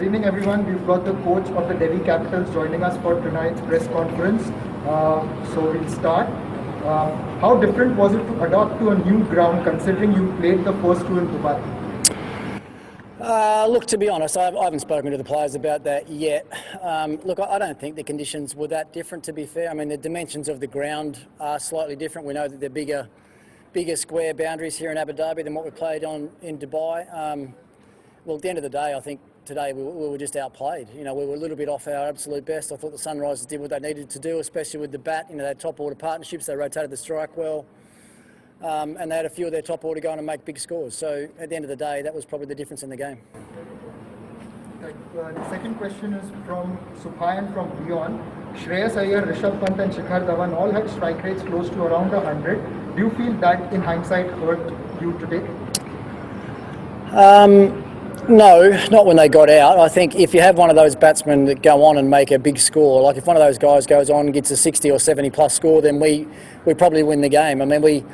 Good evening, everyone. We've got the coach of the Delhi Capitals joining us for tonight's press conference. So we'll start. How different was it to adapt to a new ground, considering you played the first two in Dubai? Look, to be honest, I haven't spoken to the players about that yet. Look, I don't think the conditions were that different, to be fair. I mean, the dimensions of the ground are slightly different. We know that they're bigger square boundaries here in Abu Dhabi than what we played on in Dubai. Well, at the end of the day, I think today we were just outplayed. You know, we were a little bit off our absolute best. I thought the Sunrisers did what they needed to do, especially with the bat. You know, they had top order partnerships. They rotated the strike well. And they had a few of their top order going and make big scores. So at the end of the day, that was probably the difference in the game. The second question is from Suphayan from Leon. Shreyas Iyer, Rishabh Pant and Shikhar Dhawan all had strike rates close to around 100. Do you feel that in hindsight hurt you today? No, not when they got out. I think if you have one of those batsmen that go on and make a big score, like if one of those guys goes on and gets a 60 or 70 plus score, then we probably win the game. I mean,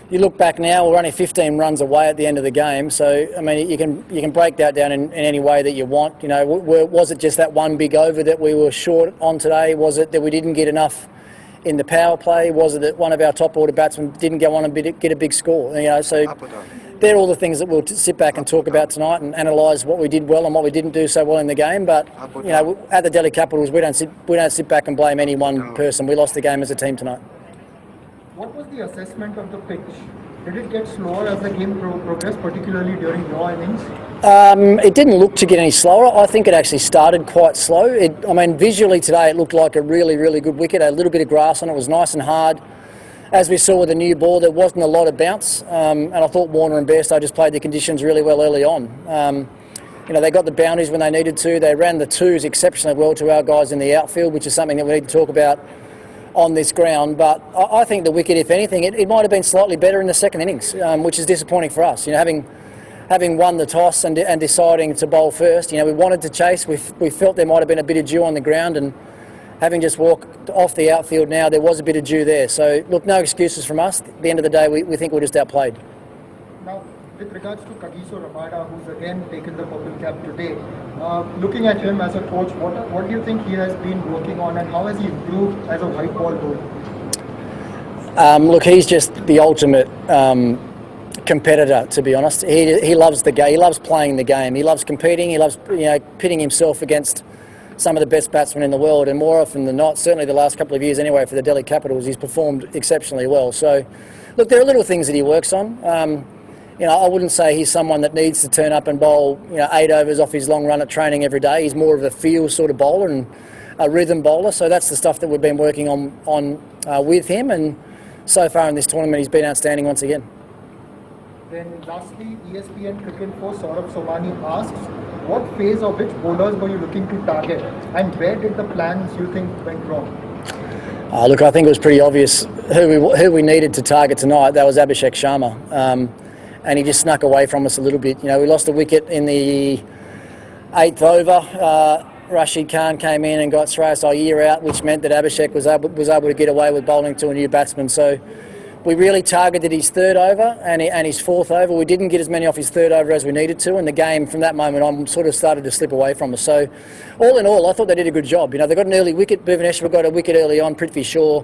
you look back now, we're only 15 runs away at the end of the game. So, I mean, you can break that down in any way that you want. You know, was it just that one big over that we were short on today? Was it that we didn't get enough in the power play? Was it that one of our top order batsmen didn't go on and get a big score? You know, so they're all the things that we'll sit back and talk about tonight and analyse what we did well and what we didn't do so well in the game. But you know, at the Delhi Capitals, we don't sit back and blame any one person. We lost the game as a team tonight. What was the assessment of the pitch? Did it get slower as the game progressed, particularly during your innings? It didn't look to get any slower. I think it actually started quite slow. I mean, visually today it looked like a really, really good wicket. A little bit of grass on it. It was nice and hard. As we saw with the new ball, there wasn't a lot of bounce. And I thought Warner and Bairstow just played the conditions really well early on. You know, they got the boundaries when they needed to. They ran the twos exceptionally well to our guys in the outfield, which is something that we need to talk about on this ground. But I think the wicket, if anything, it might have been slightly better in the second innings, which is disappointing for us. You know, having won the toss and deciding to bowl first, you know, we wanted to chase. We felt there might have been a bit of dew on the ground, and having just walked off the outfield now, there was a bit of dew there. So, look, no excuses from us. At the end of the day, we think we're just outplayed. Now, with regards to ರಣಮದ, who's again taken the purple cap today, looking at him as a coach, what do you think he has been working on, and how has he improved as a white ball bowler? Look, he's just the ultimate competitor, to be honest. He loves the game. He loves playing the game. He loves competing. He loves, you know, pitting himself against some of the best batsmen in the world, and more often than not, certainly the last couple of years anyway, for the Delhi Capitals, he's performed exceptionally well. So, look, there are little things that he works on. You know, I wouldn't say he's someone that needs to turn up and bowl, you know, 8 overs off his long run at training every day. He's more of a feel sort of bowler and a rhythm bowler. So that's the stuff that we've been working on with him. And so far in this tournament, he's been outstanding once again. Then lastly, ESPN Cricket Post Saurabh Somani asks, what phase of which bowlers were you looking to target, and where did the plans you think went wrong? Look, I think it was pretty obvious who we needed to target tonight. That was Abhishek Sharma. And he just snuck away from us a little bit. You know, we lost a wicket in the 8th over. Rashid Khan came in and got Shreyas Iyer out, which meant that Abhishek was able to get away with bowling to a new batsman. So we really targeted his 3rd over and his 4th over. We didn't get as many off his 3rd over as we needed to, and the game from that moment on sort of started to slip away from us. So all in all, I thought they did a good job. You know, they got an early wicket. Bhuvaneshwar got a wicket early on, Prithvi Shaw.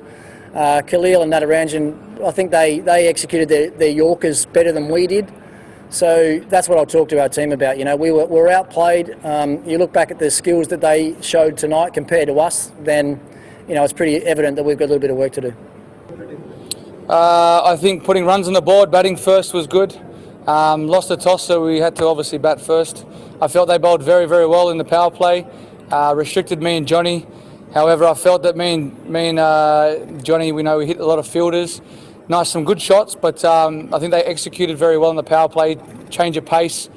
Khalil and Natarajan, I think they executed their Yorkers better than we did. So that's what I'll talk to our team about. You know, we're outplayed. You look back at the skills that they showed tonight compared to us, then, you know, it's pretty evident that we've got a little bit of work to do. I think putting runs on the board, batting first was good. Lost the toss, so we had to obviously bat first. I felt they bowled very, very well in the power play. Restricted me and Johnny. However, I felt that me and Johnny, we hit a lot of fielders. Some good shots, but I think they executed very well in the power play, change of pace.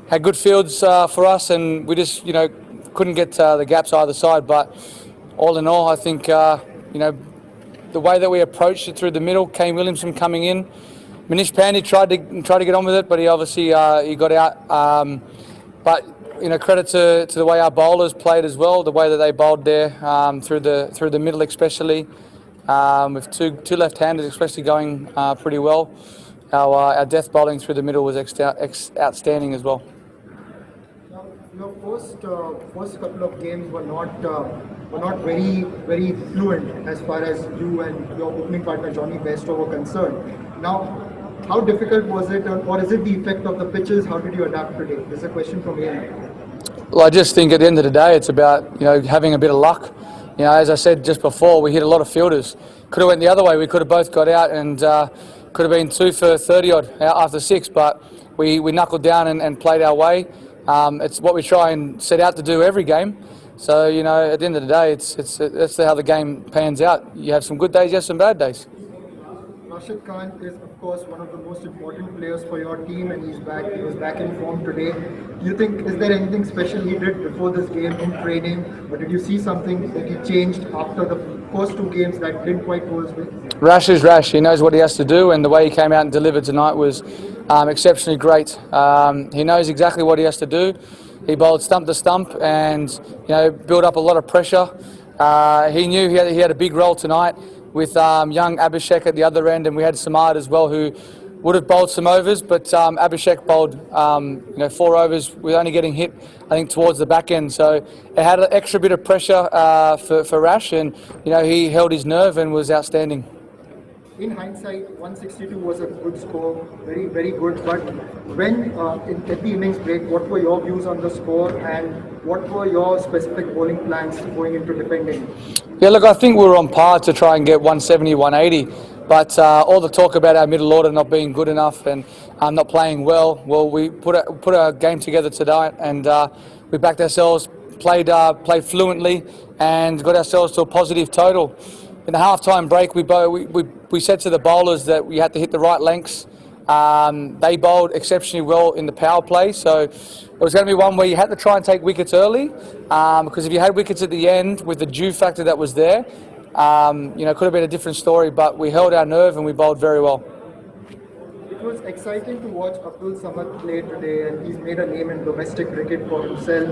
Had good fields for us, and we just, you know, couldn't get the gaps either side. But all in all, I think, you know, the way that we approached it through the middle, Kane Williamson coming in, Manish Pandey tried to get on with it, but he obviously he got out. But you know, credit to the way our bowlers played as well, the way that they bowled there through the middle, especially with two left-handers, especially going pretty well. Our death bowling through the middle was outstanding as well. Your first couple of games were not very fluent as far as you and your opening partner Johnny Bairstow were concerned. Now, how difficult was it, or is it the effect of the pitches? How did you adapt today? This is a question from Ian. Well, I just think at the end of the day, it's about having a bit of luck. As I said just before, we hit a lot of fielders. Could have went the other way. We could have both got out and could have been 2 for 30 odd after 6, but we knuckled down and played our way. It's what we try and set out to do every game. So at the end of the day, that's how the game pans out. You have some good days, you have some bad days. Rashid Khan is, of course, one of the most important players for your team, and he's back. He was back in form today. Do you think, is there anything special he did before this game in training, or did you see something that he changed after the first 2 games that didn't quite go his way? Rash is Rash. He knows what he has to do, and the way he came out and delivered tonight was exceptionally great. He knows exactly what he has to do. He bowled stump to stump and built up a lot of pressure. He knew he had a big role tonight with young Abhishek at the other end, and we had Samad as well, who would have bowled some overs, but Abhishek bowled 4 overs with only getting hit, I think, towards the back end. So it had an extra bit of pressure for Rash, and he held his nerve and was outstanding. In hindsight, 162 was a good score, very, very good. But when at the innings break, what were your views on the score, and what were your specific bowling plans going into defending? Yeah, look, I think we were on par to try and get 170, 180. But all the talk about our middle order not being good enough and not playing well, we put a game together tonight, and we backed ourselves, played fluently, and got ourselves to a positive total. In the half-time break, we said to the bowlers that we had to hit the right lengths. They bowled exceptionally well in the power play, so it was going to be one where you had to try and take wickets early, because if you had wickets at the end with the dew factor that was there, it could have been a different story, but we held our nerve and we bowled very well. It was exciting to watch Abdul Samad play today, and he's made a name in domestic cricket for himself.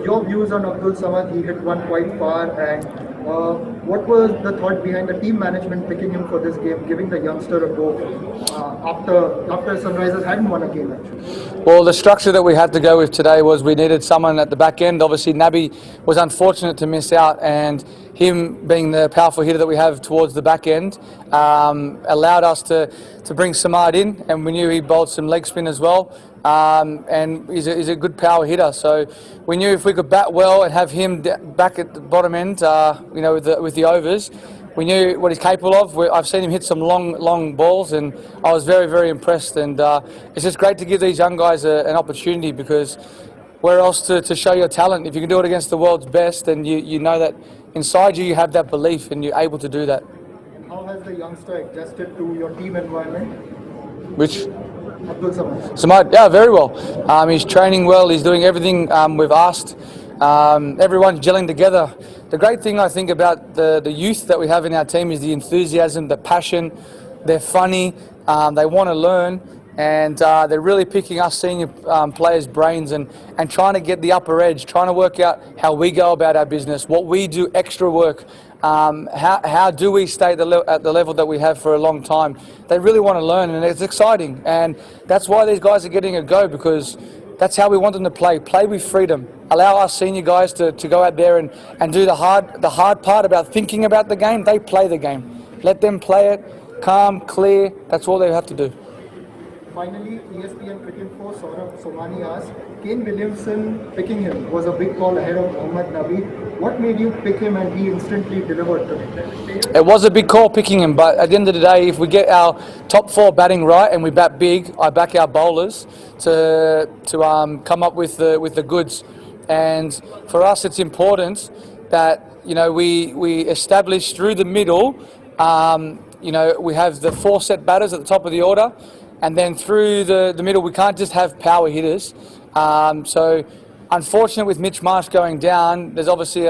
Your views on Abdul Samad? He hit one quite far, and what was the thought behind the team management picking him for this game, giving the youngster a go after Sunrisers hadn't won a game actually? Well, the structure that we had to go with today was we needed someone at the back end. Obviously, Nabi was unfortunate to miss out, and him being the powerful hitter that we have towards the back end allowed us to bring Samad in, and we knew he bowled some leg spin as well. And he's a good power hitter, so we knew if we could bat well and have him back at the bottom end, with the overs, we knew what he's capable of. I've seen him hit some long balls, and I was very, very impressed. And it's just great to give these young guys an opportunity, because where else to show your talent? If you can do it against the world's best, then you know that inside you have that belief and you're able to do that. How has the youngster adjusted to your team environment? Which? Abdul Samad. Samad, yeah, very well. He's training well. He's doing everything we've asked. Everyone's gelling together. The great thing I think about the youth that we have in our team is the enthusiasm, the passion. They're funny. They want to learn, and they're really picking us senior players' brains and trying to get the upper edge, trying to work out how we go about our business, what we do extra work. How do we stay at the level that we have for a long time? They really want to learn, and it's exciting, and that's why these guys are getting a go, because that's how we want them to play with freedom. Allow our senior guys to go out there and do the hard part about thinking about the game. They play the game. Let them play it, calm, clear. That's all they have to do. Finally, ESPN Cricket Info, Saurabh Somani asked, Kane Williamson picking him was a big call ahead of Mohammad Nabi. What made you pick him and he instantly delivered today? It was a big call picking him, but at the end of the day, if we get our top 4 batting right and we bat big, I back our bowlers to come up with the goods. And for us, it's important that we establish through the middle. We have the 4 set batters at the top of the order. And then through the middle, we can't just have power hitters. So, unfortunate with Mitch Marsh going down, there's obviously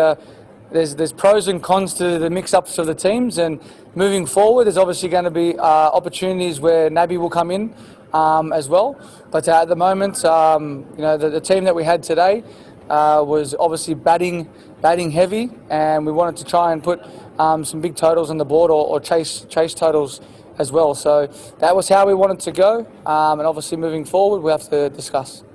there's pros and cons to the mix-ups of the teams. And moving forward, there's obviously going to be opportunities where Nabi will come in as well. But at the moment, the team that we had today was obviously batting heavy, and we wanted to try and put some big totals on the board or chase totals as well. So that was how we wanted to go, and obviously moving forward we have to discuss.